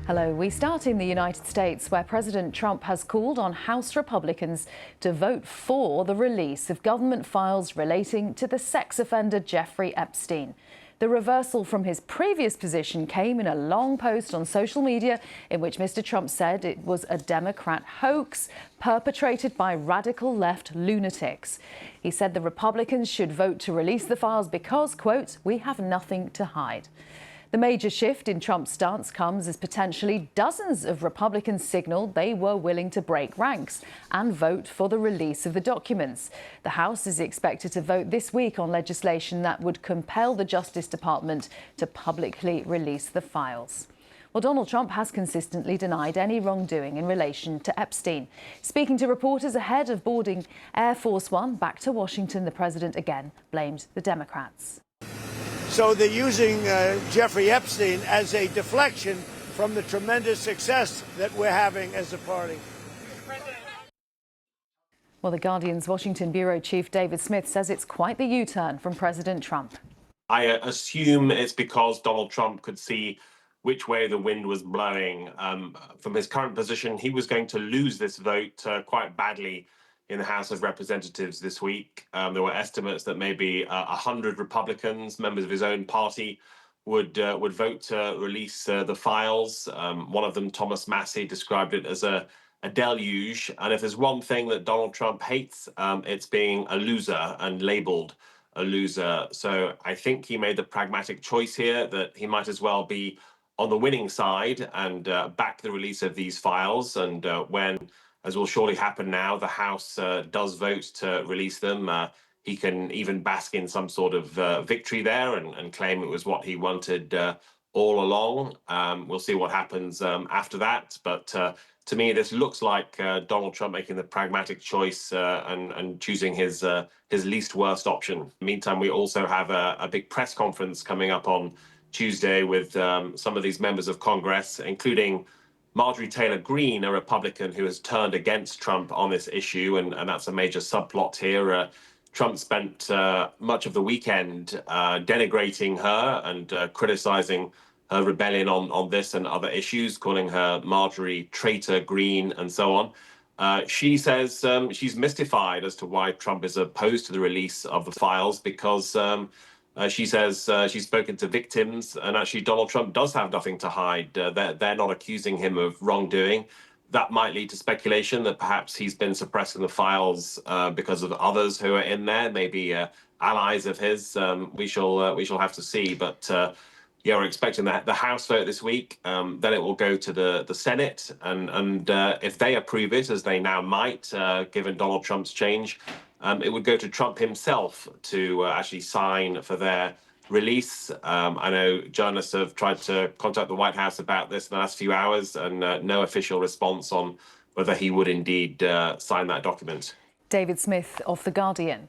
Hello. We start in the United States, where President Trump has called on House Republicans to vote for the release of government files relating to the sex offender Jeffrey Epstein. The reversal from his previous position came in a long post on social media in which Mr. Trump said it was a Democrat hoax perpetrated by radical left lunatics. He said the Republicans should vote to release the files because, quote, "we have nothing to hide." The major shift in Trump's stance comes as potentially dozens of Republicans signaled they were willing to break ranks and vote for the release of the documents. The House is expected to vote this week on legislation that would compel the Justice Department to publicly release the files. Well, Donald Trump has consistently denied any wrongdoing in relation to Epstein. Speaking to reporters ahead of boarding Air Force One back to Washington, the president again blamed the Democrats. So they're using Jeffrey Epstein as a deflection from the tremendous success that we're having as a party. Well, The Guardian's Washington bureau chief David Smith says it's quite the U-turn from President Trump. I assume it's because Donald Trump could see which way the wind was blowing. From his current position, he was going to lose this vote quite badly in the House of Representatives this week. There were estimates that maybe 100 Republicans, members of his own party, would vote to release the files. One of them, Thomas Massey, described it as a deluge. And if there's one thing that Donald Trump hates, it's being a loser and labeled a loser. So I think he made the pragmatic choice here that he might as well be on the winning side and back the release of these files. And when, as will surely happen now, the House does vote to release them, he can even bask in some sort of victory there and claim it was what he wanted all along. We'll see what happens after that. But to me, this looks like Donald Trump making the pragmatic choice and choosing his least worst option. Meantime, we also have a big press conference coming up on Tuesday with some of these members of Congress, including Marjorie Taylor Greene, a Republican who has turned against Trump on this issue, and that's a major subplot here. Trump spent much of the weekend denigrating her and criticizing her rebellion on this and other issues, calling her Marjorie Traitor Greene and so on. She says she's mystified as to why Trump is opposed to the release of the files because she says she's spoken to victims, and actually Donald Trump does have nothing to hide. They're not accusing him of wrongdoing. That might lead to speculation that perhaps he's been suppressing the files because of others who are in there, maybe allies of his. We shall have to see. But yeah, we're expecting the House vote this week. Then it will go to the Senate, and if they approve it, as they now might, given Donald Trump's change, it would go to Trump himself to actually sign for their release. I know journalists have tried to contact the White House about this in the last few hours, and no official response on whether he would indeed sign that document. David Smith of The Guardian.